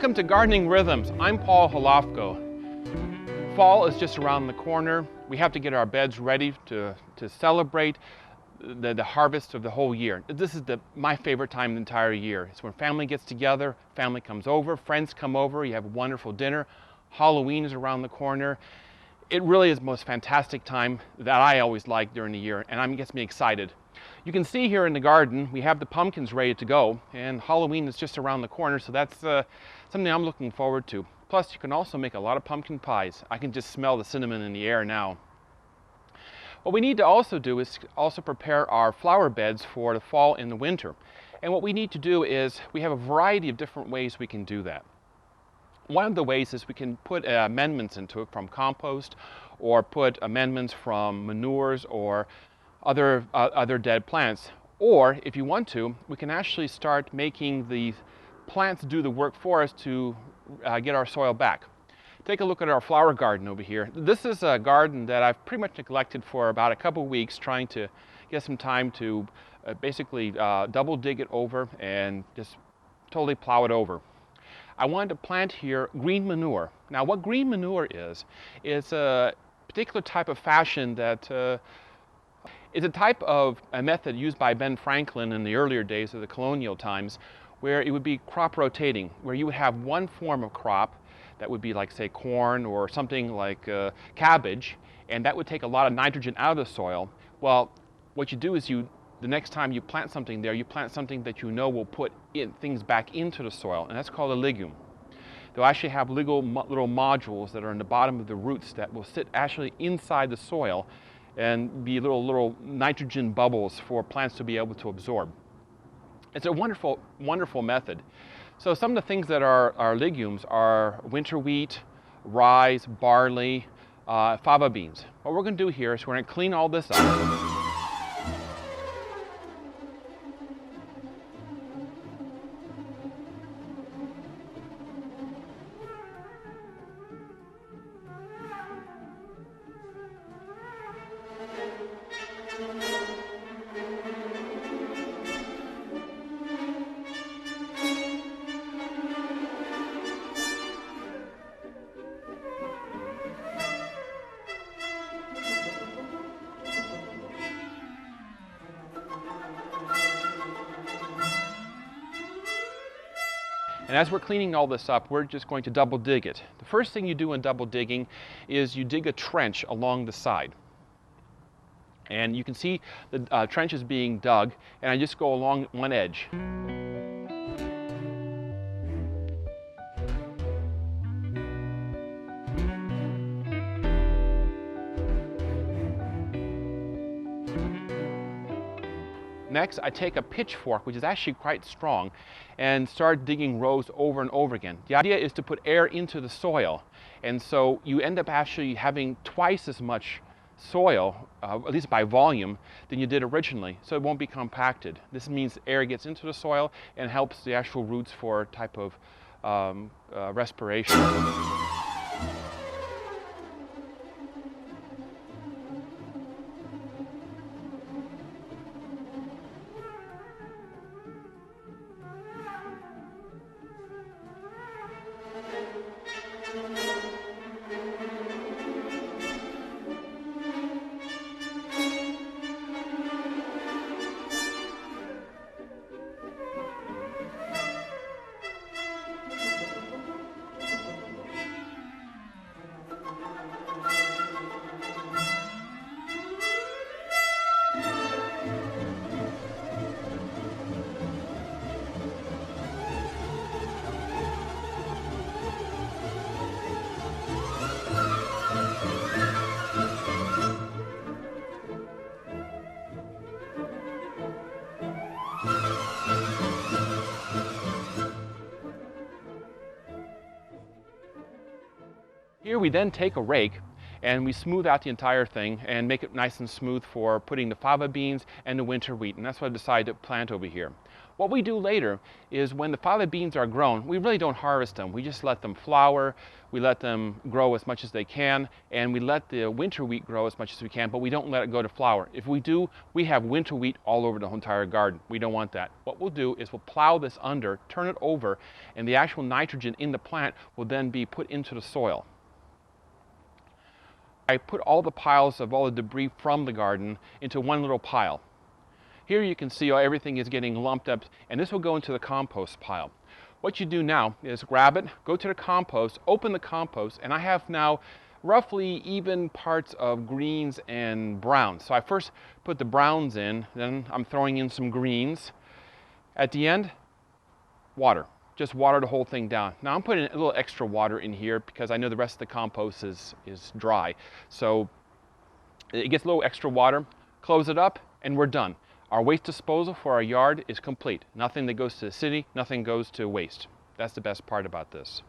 Welcome to Gardening Rhythms. I'm Paul Holowko. Fall is just around the corner. We have to get our beds ready to celebrate the harvest of the whole year. This is my favorite time of the entire year. It's when family gets together, family comes over, friends come over, you have a wonderful dinner. Halloween is around the corner. It really is the most fantastic time that I always like during the year, and it gets me excited. You can see here in the garden, we have the pumpkins ready to go, and Halloween is just around the corner, so that's something I'm looking forward to. Plus, you can also make a lot of pumpkin pies. I can just smell the cinnamon in the air now. What we need to also do is also prepare our flower beds for the fall and the winter. And what we need to do is, we have a variety of different ways we can do that. One of the ways is we can put amendments into it from compost, or put amendments from manures or other dead plants. Or if you want to, we can actually start making the plants do the work for us to get our soil back. Take a look at our flower garden over here. This is a garden that I've pretty much neglected for about a couple weeks, trying to get some time to basically double dig it over and just totally plow it over. I wanted to plant here green manure. Now, what green manure is a particular type of fashion that is a type of a method used by Ben Franklin in the earlier days of the colonial times, where it would be crop rotating, where you would have one form of crop that would be like, say, corn or something like cabbage, and that would take a lot of nitrogen out of the soil. Well, what you do is the next time you plant something there, you plant something that you know will put things back into the soil, and that's called a legume. They'll actually have little modules that are in the bottom of the roots that will sit actually inside the soil and be little nitrogen bubbles for plants to be able to absorb. It's a wonderful, wonderful method. So some of the things that are legumes are winter wheat, rye, barley, fava beans. What we're going to do here is we're going to clean all this up. And as we're cleaning all this up, we're just going to double dig it. The first thing you do in double digging is you dig a trench along the side. And you can see the trench is being dug, and I just go along one edge. Next, I take a pitchfork, which is actually quite strong, and start digging rows over and over again. The idea is to put air into the soil, and so you end up actually having twice as much soil, at least by volume, than you did originally, so it won't be compacted. This means air gets into the soil and helps the actual roots for a type of respiration. Here we then take a rake And we smooth out the entire thing and make it nice and smooth for putting the fava beans and the winter wheat. And that's what I decided to plant over here. What we do later is when the fava beans are grown, we really don't harvest them. We just let them flower, we let them grow as much as they can, and we let the winter wheat grow as much as we can, but we don't let it go to flower. If we do, we have winter wheat all over the entire garden. We don't want that. What we'll do is we'll plow this under, turn it over, and the actual nitrogen in the plant will then be put into the soil. I put all the piles of all the debris from the garden into one little pile. Here you can see everything is getting lumped up, and this will go into the compost pile. What you do now is grab it, go to the compost, open the compost, and I have now roughly even parts of greens and browns. So I first put the browns in, then I'm throwing in some greens. At the end, water. Just water the whole thing down. Now I'm putting a little extra water in here because I know the rest of the compost is dry. So it gets a little extra water, close it up, and we're done. Our waste disposal for our yard is complete. Nothing that goes to the city, nothing goes to waste. That's the best part about this.